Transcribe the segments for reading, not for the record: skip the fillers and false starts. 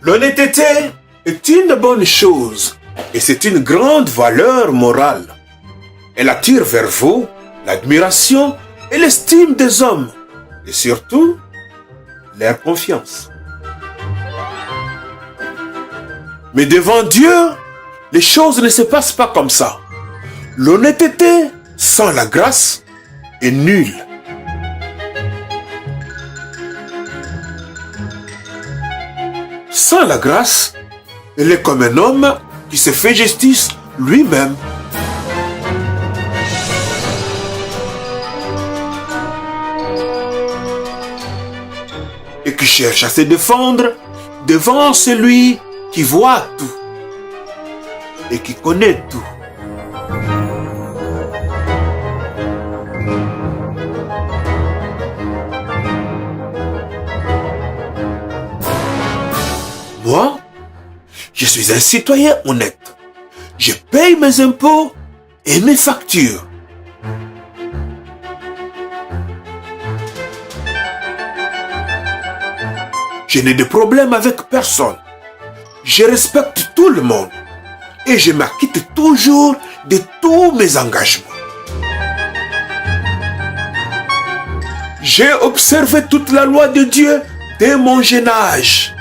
L'honnêteté est une bonne chose et c'est une grande valeur morale. Elle attire vers vous l'admiration et l'estime des hommes et surtout leur confiance. Mais devant Dieu, les choses ne se passent pas comme ça. L'honnêteté sans la grâce est nulle. Sans la grâce, elle est comme un homme qui se fait justice lui-même. Et qui cherche à se défendre devant celui qui voit tout et qui connaît tout. Moi, je suis un citoyen honnête. Je paye mes impôts et mes factures. Je n'ai de problème avec personne. Je respecte tout le monde et je m'acquitte toujours de tous mes engagements. J'ai observé toute la loi de Dieu dès mon jeune âge.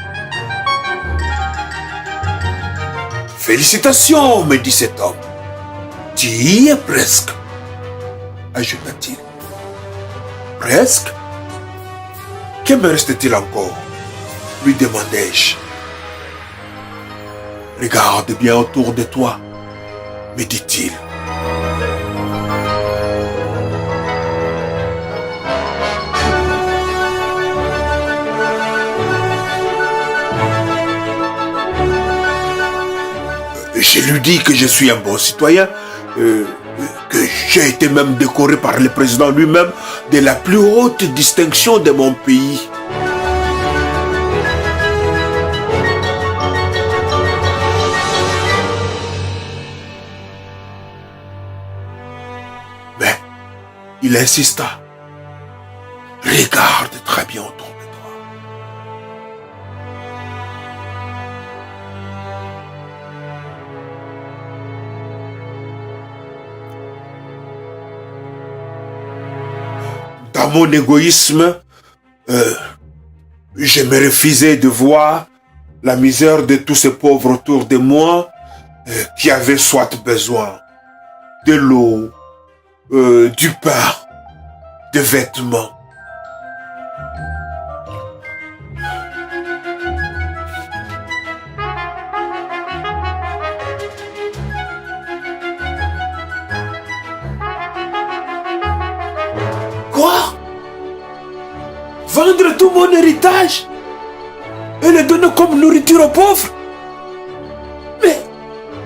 Félicitations, me dit cet homme. Tu y es presque, ajouta-t-il. Presque? Que me reste-t-il encore? Lui demandai-je. Regarde bien autour de toi, me dit-il. Je lui dis que je suis un bon citoyen, que j'ai été même décoré par le président lui-même de la plus haute distinction de mon pays. Mais il insista. Regarde très bien autour de toi. Dans mon égoïsme, je me refusais de voir la misère de tous ces pauvres autour de moi qui avaient soit besoin de l'eau, du pain, de vêtements. Quoi? Vendre tout mon héritage et le donner comme nourriture aux pauvres? Mais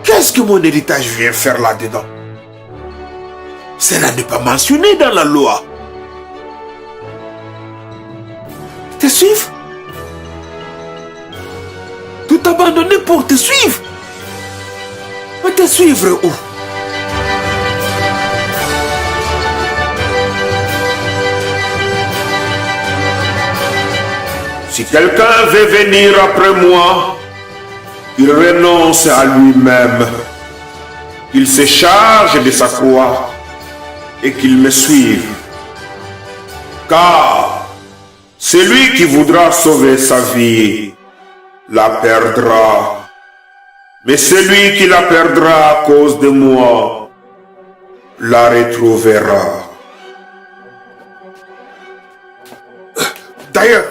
qu'est-ce que mon héritage vient faire là-dedans? Cela n'est pas mentionné dans la loi. Te suivre? Tout abandonner pour te suivre? Mais te suivre où? Si quelqu'un veut venir après moi, il renonce à lui-même, qu'il se charge de sa croix et qu'il me suive. Car celui qui voudra sauver sa vie la perdra. Mais celui qui la perdra à cause de moi la retrouvera. D'ailleurs,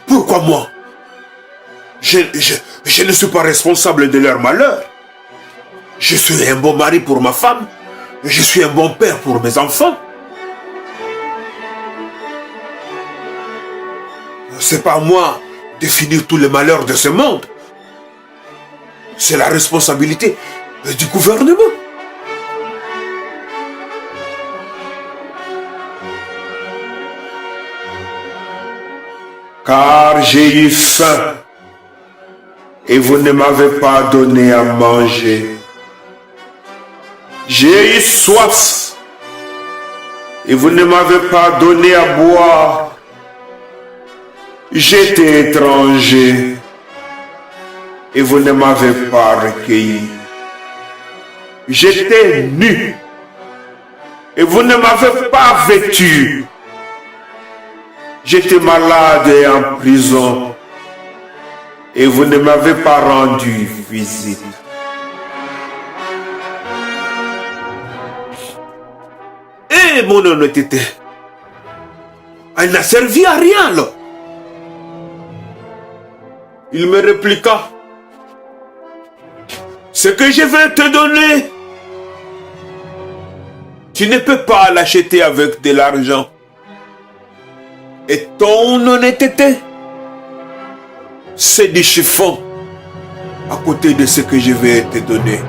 pourquoi moi? Je ne suis pas responsable de leur malheur. Je suis un bon mari pour ma femme. Je suis un bon père pour mes enfants. C'est pas à moi de finir tous les malheurs de ce monde. C'est la responsabilité du gouvernement. Car j'ai eu faim et vous ne m'avez pas donné à manger. J'ai eu soif et vous ne m'avez pas donné à boire. J'étais étranger et vous ne m'avez pas recueilli. J'étais nu et vous ne m'avez pas vêtu. J'étais malade et en prison et vous ne m'avez pas rendu visite. Et mon honnêteté, elle n'a servi à rien là. Il me répliqua, ce que je vais te donner, tu ne peux pas l'acheter avec de l'argent. Et ton honnêteté, c'est du chiffon à côté de ce que je vais te donner.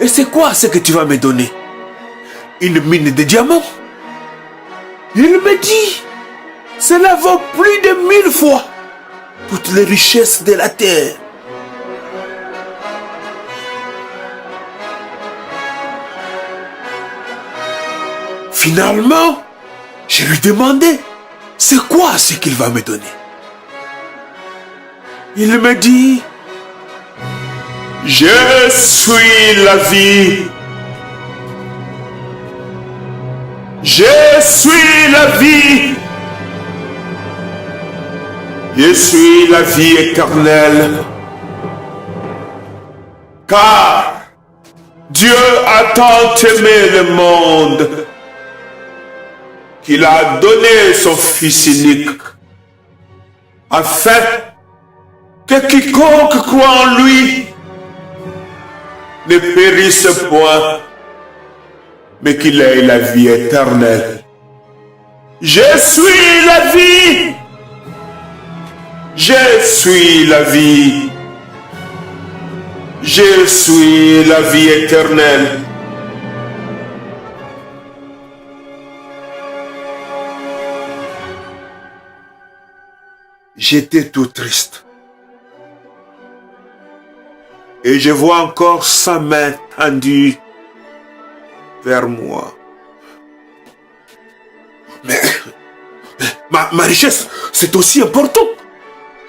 Et c'est quoi ce que tu vas me donner? Une mine de diamants? Il me dit, cela vaut plus de 1000 fois toutes les richesses de la terre. Finalement, je lui demandai, c'est quoi ce qu'il va me donner? Il me dit, je suis la vie. Je suis la vie. Je suis la vie éternelle. Car Dieu a tant aimé le monde qu'il a donné son Fils unique, afin que quiconque croit en lui ne périsse point, mais qu'il ait la vie éternelle. Je suis la vie. Je suis la vie. Je suis la vie éternelle. J'étais tout triste. Et je vois encore sa main tendue vers moi. Mais ma richesse, c'est aussi important.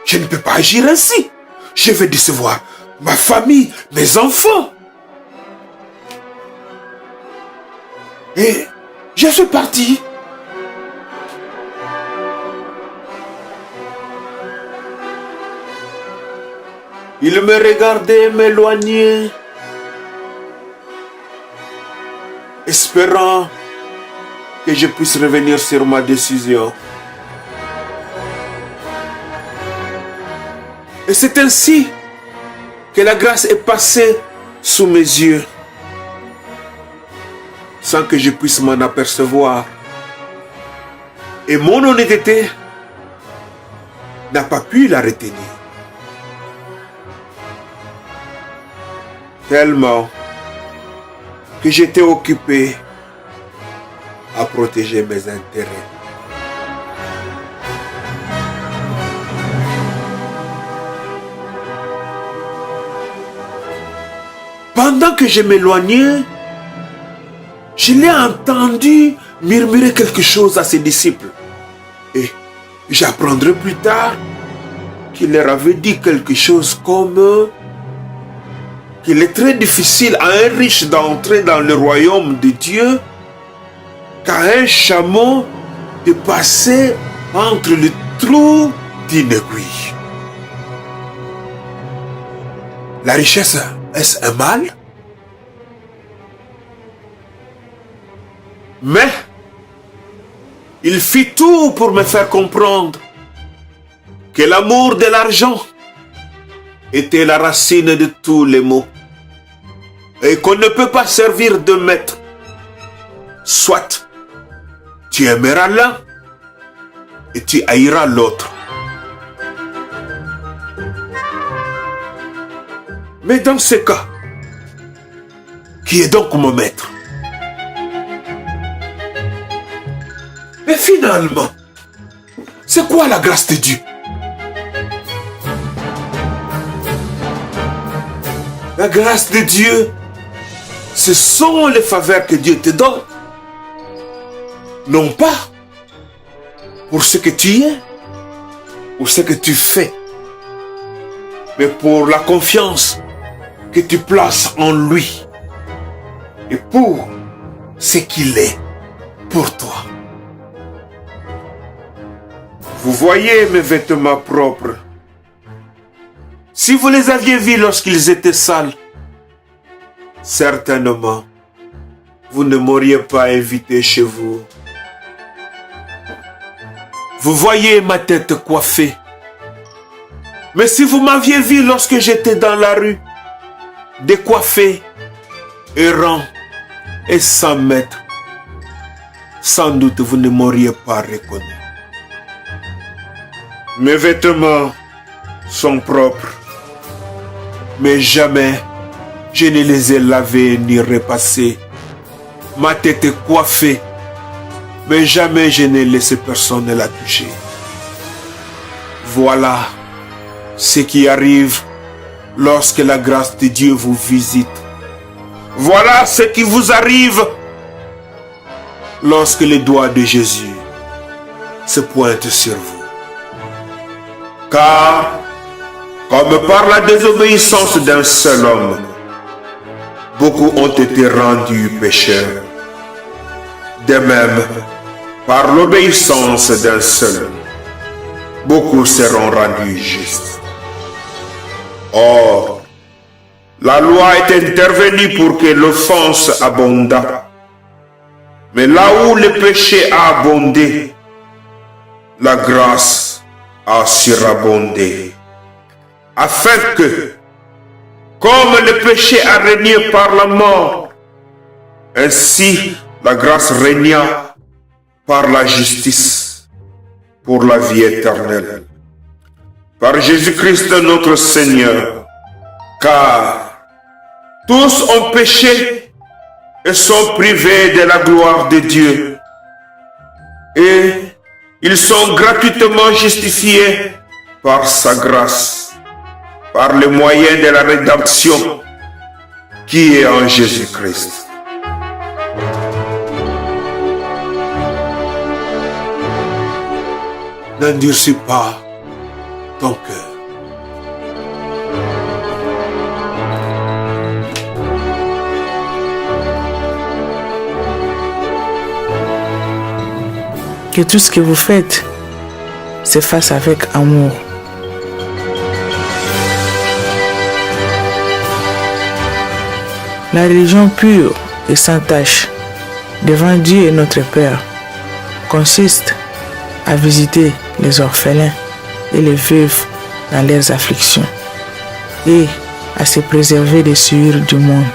Je ne peux pas agir ainsi. Je vais décevoir ma famille, mes enfants. Et je suis parti. Il me regardait m'éloigner, espérant que je puisse revenir sur ma décision. Et c'est ainsi que la grâce est passée sous mes yeux, sans que je puisse m'en apercevoir. Et mon honnêteté n'a pas pu la retenir. Tellement que j'étais occupé à protéger mes intérêts. Pendant que je m'éloignais, je l'ai entendu murmurer quelque chose à ses disciples. Et j'apprendrai plus tard qu'il leur avait dit quelque chose comme qu'il est très difficile à un riche d'entrer dans le royaume de Dieu qu'à un chameau de passer entre le trou d'une aiguille. La richesse, est-ce un mal? Mais il fit tout pour me faire comprendre que l'amour de l'argent était la racine de tous les maux et qu'on ne peut pas servir de maître. Soit tu aimeras l'un et tu haïras l'autre. Mais dans ce cas, qui est donc mon maître? Mais finalement, c'est quoi la grâce de Dieu? La grâce de Dieu, ce sont les faveurs que Dieu te donne. Non pas pour ce que tu es, ou ce que tu fais, mais pour la confiance que tu places en lui et pour ce qu'il est pour toi. Vous voyez mes vêtements propres. Si vous les aviez vus lorsqu'ils étaient sales, certainement, vous ne m'auriez pas invité chez vous. Vous voyez ma tête coiffée. Mais si vous m'aviez vu lorsque j'étais dans la rue, décoiffé, errant et sans maître, sans doute vous ne m'auriez pas reconnu. Mes vêtements sont propres, mais jamais je ne les ai lavés ni repassés. Ma tête est coiffée, mais jamais je n'ai laissé personne la toucher. Voilà ce qui arrive lorsque la grâce de Dieu vous visite. Voilà ce qui vous arrive lorsque les doigts de Jésus se pointent sur vous. Car, comme par la désobéissance d'un seul homme, beaucoup ont été rendus pécheurs. De même, par l'obéissance d'un seul, beaucoup seront rendus justes. Or, la loi est intervenue pour que l'offense abondât. Mais là où le péché a abondé, la grâce a surabondé. Afin que, comme le péché a régné par la mort, ainsi la grâce régna par la justice pour la vie éternelle. Par Jésus-Christ notre Seigneur, car tous ont péché et sont privés de la gloire de Dieu. Et ils sont gratuitement justifiés par sa grâce, par le moyen de la rédemption qui est en Jésus-Christ. N'endurcis pas ton cœur. Que tout ce que vous faites se fasse avec amour. La religion pure et sans tache devant Dieu et notre Père consiste à visiter les orphelins et les veuves dans leurs afflictions et à se préserver des souillures du monde.